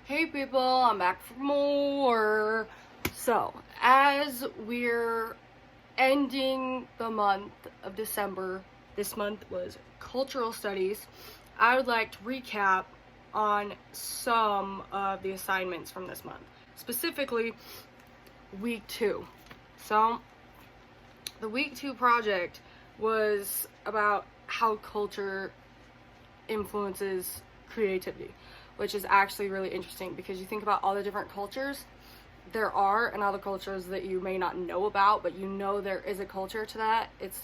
Hey people, I'm back for more. So, as we're ending the month of December, this month was cultural studies, I would like to recap on some of the assignments from this month. Specifically, week 2. So, the week 2 project was about how culture influences creativity, which is actually really interesting because you think about all the different cultures there are and all the cultures that you may not know about, but you know there is a culture to that. It's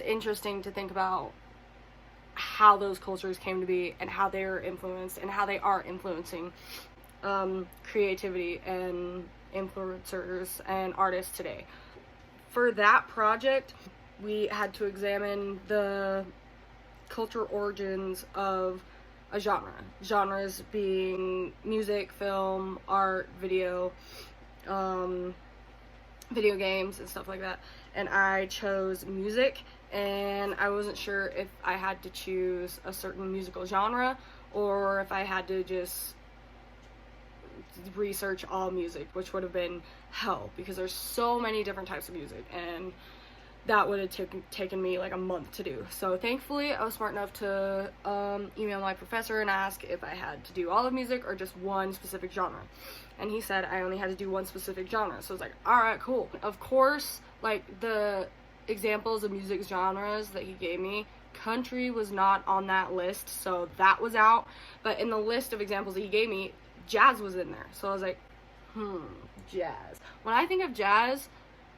interesting to think about how those cultures came to be and how they are influenced and how they are influencing creativity and influencers and artists today. For that project, we had to examine the cultural origins of a genre. Genres being music, film, art, video games, and stuff like that. And I chose music, and I wasn't sure if I had to choose a certain musical genre or if I had to just research all music, which would have been hell because there's so many different types of music, and that would have taken me like a month to do. So thankfully I was smart enough to email my professor and ask if I had to do all of music or just one specific genre, and he said I only had to do one specific genre. So I was like, alright, cool. Of course, like, the examples of music genres that he gave me, country was not on that list, so that was out. But in the list of examples that he gave me, jazz was in there. So I was like, jazz. When I think of jazz,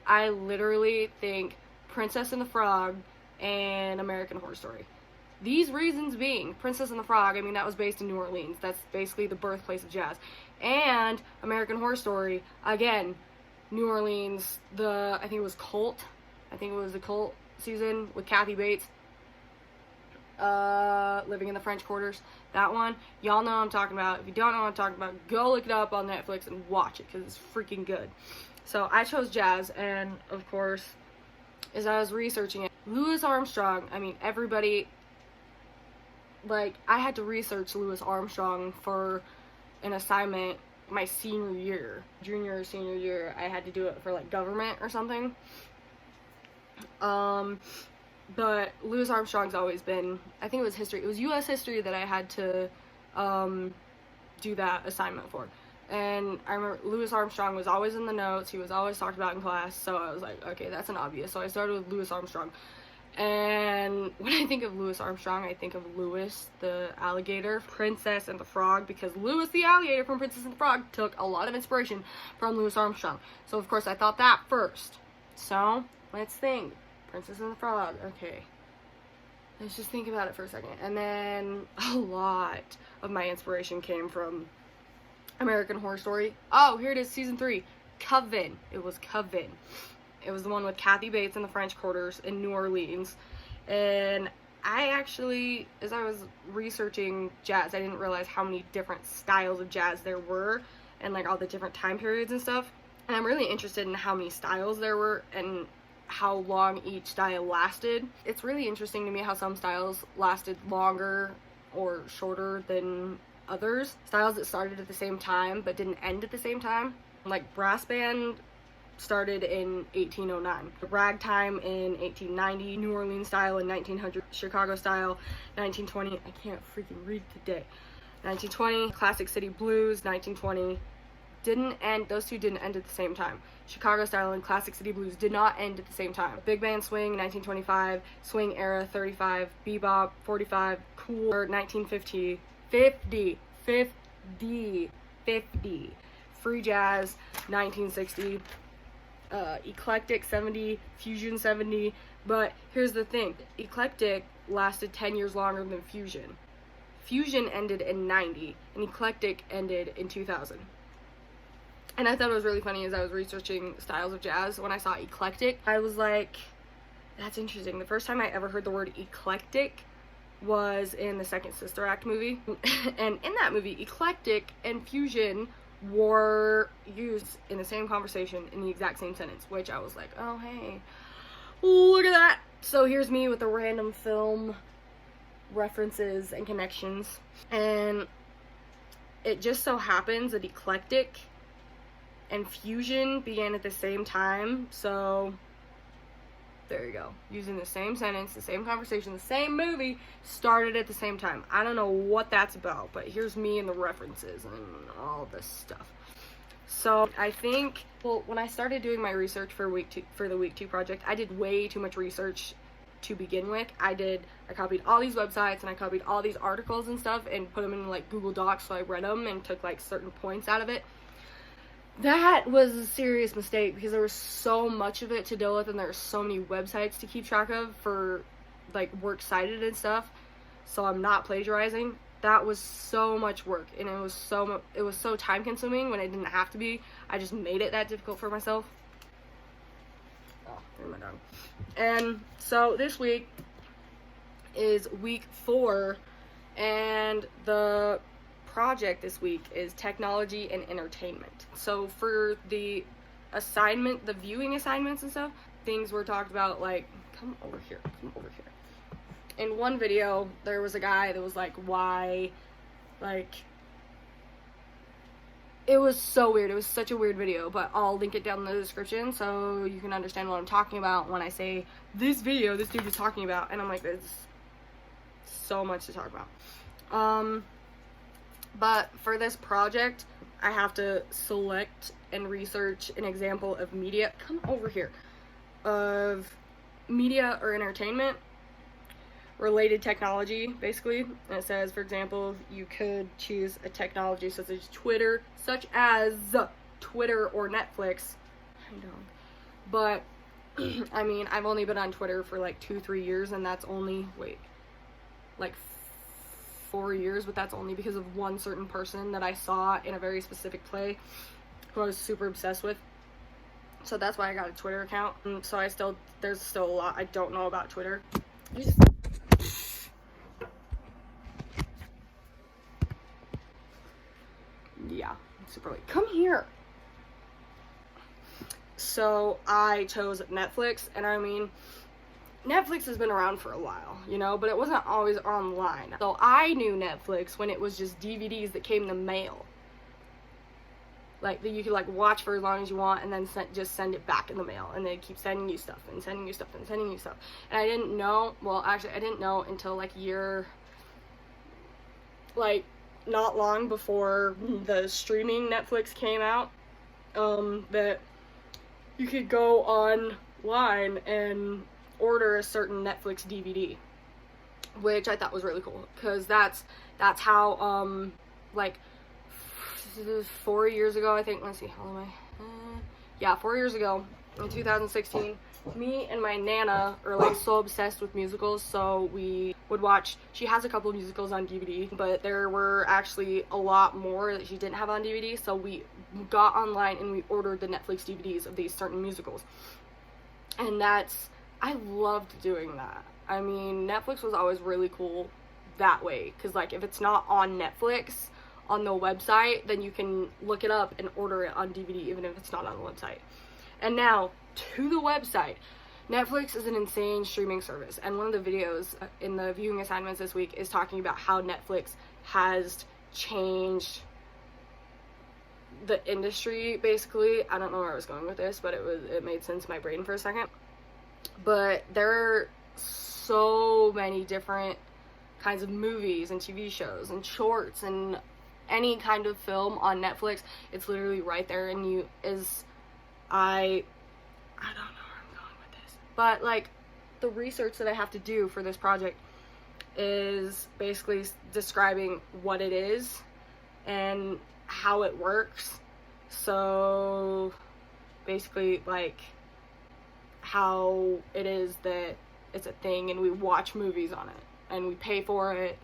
I literally think Princess and the Frog and American Horror Story. These reasons being, Princess and the Frog, I mean, that was based in New Orleans. That's basically the birthplace of jazz. And American Horror Story, again, New Orleans, I think it was Cult. I think it was the Cult season with Kathy Bates. Living in the French Quarters. That one, y'all know what I'm talking about. If you don't know what I'm talking about, go look it up on Netflix and watch it, because it's freaking good. So I chose jazz, and of course, as I was researching it, Louis Armstrong, I mean, everybody, like, I had to research Louis Armstrong for an assignment my senior year. Junior or senior year, I had to do it for, like, government or something. But Louis Armstrong's always been, I think it was history. It was U.S. history that I had to do that assignment for. And I remember Louis Armstrong was always in the notes. He was always talked about in class. So I was like, okay, that's an obvious. So I started with Louis Armstrong. And when I think of Louis Armstrong, I think of Louis the alligator, Princess and the Frog, because Louis the alligator from Princess and the Frog took a lot of inspiration from Louis Armstrong. So of course I thought that first. So let's think. Princess and the Frog. Okay. Let's just think about it for a second. And then a lot of my inspiration came from American Horror Story. Oh, here it is, season 3. Coven. It was Coven. It was the one with Kathy Bates in the French Quarters in New Orleans. And I actually, as I was researching jazz, I didn't realize how many different styles of jazz there were and like all the different time periods and stuff. And I'm really interested in how many styles there were and how long each style lasted. It's really interesting to me how some styles lasted longer or shorter than others. Styles that started at the same time but didn't end at the same time. Like brass band started in 1809, ragtime in 1890, New Orleans style in 1900, Chicago style 1920. I can't freaking read today. 1920, classic city blues 1920. Didn't end, those two didn't end at the same time. Chicago style and classic city blues did not end at the same time. Big band swing 1925, swing era 35, bebop 45, cool 1950, 50, free jazz 1960, eclectic 70, fusion 70. But here's the thing, eclectic lasted 10 years longer than fusion. Fusion ended in 90 and eclectic ended in 2000. And I thought it was really funny as I was researching styles of jazz. When I saw eclectic, I was like, that's interesting. The first time I ever heard the word eclectic was in the second Sister Act movie. And in that movie, eclectic and fusion were used in the same conversation in the exact same sentence, which I was like, oh, hey, look at that. So here's me with the random film references and connections. And it just so happens that eclectic and fusion began at the same time, so there you go. Using the same sentence, the same conversation, the same movie started at the same time. I don't know what that's about, but here's me and the references and all this stuff. So I think, well, when I started doing my research for the week 2 project, I did way too much research to begin with. I copied all these websites and I copied all these articles and stuff and put them in like Google Docs, so I read them and took like certain points out of it. That was a serious mistake because there was so much of it to deal with and there were so many websites to keep track of for like works cited and stuff, so I'm not plagiarizing. That was so much work, and it was so time consuming when it didn't have to be. I just made it that difficult for myself. Oh, there's my dog. And so this week is week 4, and the project this week is technology and entertainment. So for the assignment, the viewing assignments and stuff, things were talked about like, come over here. In one video, there was a guy that was like, why, like, it was so weird. It was such a weird video, but I'll link it down in the description so you can understand what I'm talking about when I say this video this dude was talking about. And I'm like, there's so much to talk about. But for this project, I have to select and research an example of media, come over here, of media or entertainment related technology, basically. And it says, for example, you could choose a technology such as Twitter or Netflix. I know. But, I mean, I've only been on Twitter for like 2-3 years, and that's only, like 4 years, but that's only because of one certain person that I saw in a very specific play who I was super obsessed with. So that's why I got a Twitter account. And so there's still a lot I don't know about Twitter. Yeah, super late. Come here. So I chose Netflix, and I mean, Netflix has been around for a while, you know, but it wasn't always online. So I knew Netflix when it was just DVDs that came in the mail. Like, that you could, like, watch for as long as you want and then just send it back in the mail. And they keep sending you stuff and sending you stuff and sending you stuff. And I didn't know, well, actually, I didn't know until, like, not long before the streaming Netflix came out, that you could go online and order a certain Netflix DVD, which I thought was really cool, because that's how, like, 4 years ago, I think, let's see, how am I, yeah, 4 years ago, in 2016, me and my Nana are, like, so obsessed with musicals, so we would watch, she has a couple of musicals on DVD, but there were actually a lot more that she didn't have on DVD, so we got online and we ordered the Netflix DVDs of these certain musicals, and I loved doing that. I mean, Netflix was always really cool that way, because, like, if it's not on Netflix, on the website, then you can look it up and order it on DVD, even if it's not on the website. And now, to the website. Netflix is an insane streaming service, and one of the videos in the viewing assignments this week is talking about how Netflix has changed the industry, basically. I don't know where I was going with this, but it made sense in my brain for a second. But there are so many different kinds of movies and TV shows and shorts and any kind of film on Netflix. It's literally right there, and I don't know where I'm going with this, but, like, the research that I have to do for this project is basically describing what it is and how it works. So basically, like, how it is that it's a thing and we watch movies on it and we pay for it,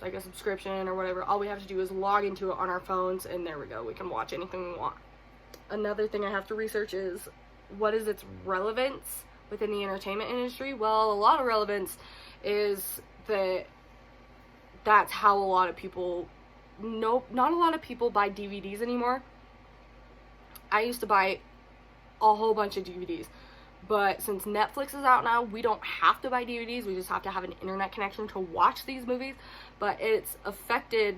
like a subscription or whatever. All we have to do is log into it on our phones, and there we go, we can watch anything we want. Another thing I have to research is, what is its relevance within the entertainment industry? Well, a lot of relevance is that's how a lot of people, not a lot of people buy DVDs anymore. I used to buy a whole bunch of DVDs, but since Netflix is out now, we don't have to buy DVDs, we just have to have an internet connection to watch these movies. But it's affected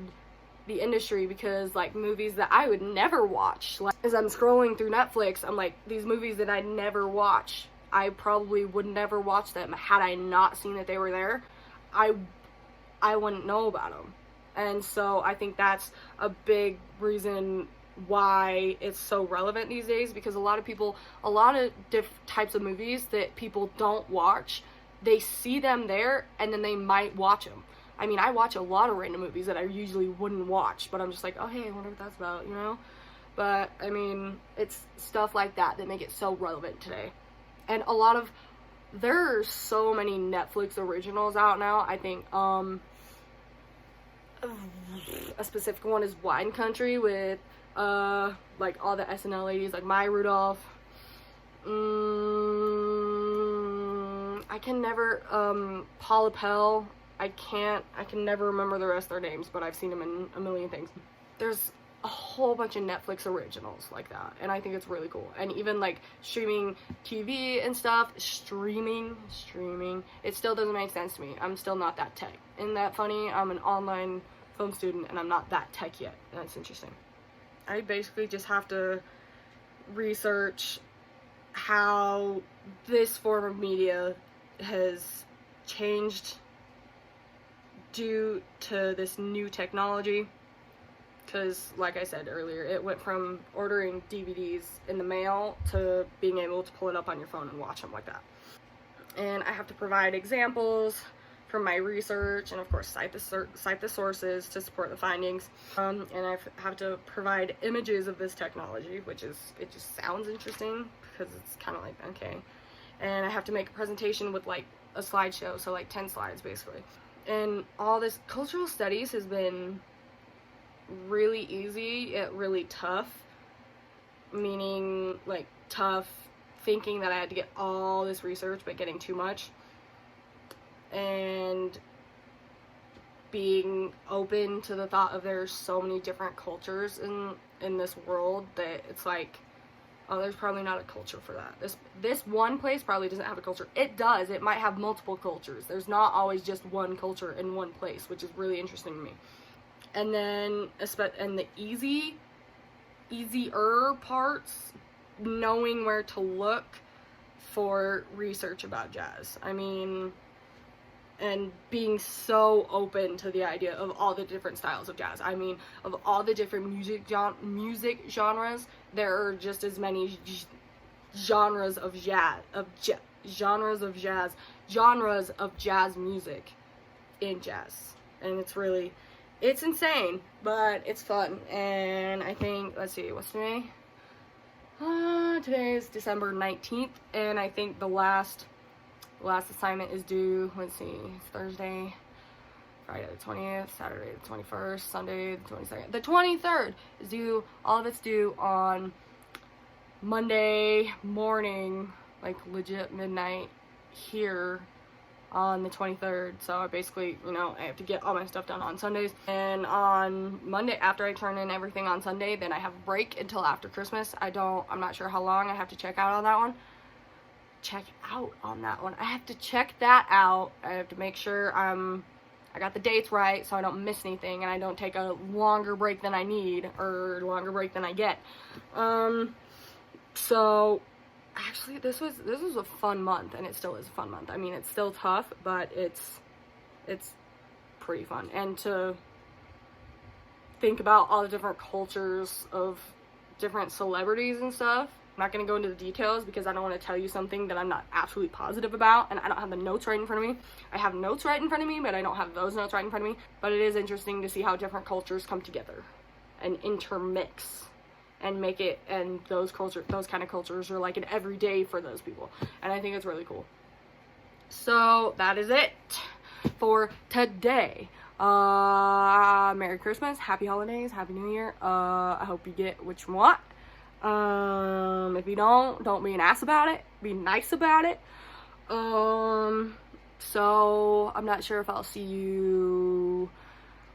the industry, because like movies that I would never watch, like as I'm scrolling through Netflix, I'm like, these movies that I'd never watch, I probably would never watch them had I not seen that they were there. I wouldn't know about them. And so I think that's a big reason why it's so relevant these days, because a lot of different types of movies that people don't watch, they see them there and then they might watch them. I mean, I watch a lot of random movies that I usually wouldn't watch, but I'm just like, oh hey, I wonder what that's about, you know? But I mean, it's stuff like that that make it so relevant today. And there's so many Netflix originals out now. I think a specific one is Wine Country with like all the SNL ladies, like Maya Rudolph. I can never Paula Pell. I can never remember the rest of their names, but I've seen them in a million things. There's a whole bunch of Netflix originals like that, and I think it's really cool. And even like streaming TV and stuff, streaming, it still doesn't make sense to me. I'm still not that tech. Isn't that funny? I'm an online film student and I'm not that tech yet, and that's interesting. I basically just have to research how this form of media has changed due to this new technology, because like I said earlier, it went from ordering DVDs in the mail to being able to pull it up on your phone and watch them like that. And I have to provide examples from my research, and of course cite the sources to support the findings, and I have to provide images of this technology, it just sounds interesting because it's kind of like, okay. And I have to make a presentation with like a slideshow, so like 10 slides basically. And all this cultural studies has been really easy yet really tough, meaning like tough thinking that I had to get all this research but getting too much, and being open to the thought of there's so many different cultures in this world that it's like, oh, there's probably not a culture for that. This one place probably doesn't have a culture. It does. It might have multiple cultures. There's not always just one culture in one place, which is really interesting to me. And then, and the easier parts, knowing where to look for research about jazz. I mean, and being so open to the idea of all the different styles of jazz. I mean, of all the different music genres, there are just as many genres of jazz music in jazz. And it's insane, but it's fun. And I think, let's see, what's today? Today is December 19th, and I think the last assignment is due, let's see, Thursday, Friday the 20th, Saturday the 21st, Sunday the 22nd. The 23rd is due. All of it's due on Monday morning, like legit midnight here on the 23rd. So I basically, I have to get all my stuff done on Sundays. And on Monday, after I turn in everything on Sunday, then I have a break until after Christmas. I'm not sure how long. I have to check out on that one. I have to check that out. I have to make sure I got the dates right so I don't miss anything and I don't take a longer break than I need or longer break than I get. So actually this was a fun month, and it still is a fun month. I mean, it's still tough, but it's pretty fun. And to think about all the different cultures of different celebrities and stuff. I'm not going to go into the details because I don't want to tell you something that I'm not absolutely positive about, and I don't have the notes right in front of me. I have notes right in front of me, but I don't have those notes right in front of me. But it is interesting to see how different cultures come together and intermix and make it, and those kind of cultures are like an everyday for those people. And I think it's really cool. So that is it for today. Merry Christmas, Happy Holidays, Happy New Year. I hope you get what you want. If you don't be an ass about it. Be nice about it. So I'm not sure if I'll see you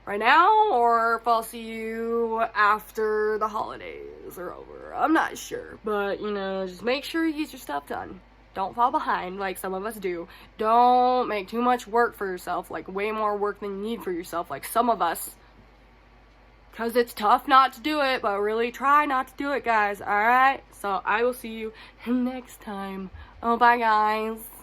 right now or if I'll see you after the holidays are over. I'm not sure, but just make sure you get your stuff done. Don't fall behind like some of us do. Don't make too much work for yourself, like way more work than you need for yourself, like some of us because it's tough not to do it, but really try not to do it, guys. Alright, so I will see you next time. Oh, bye, guys.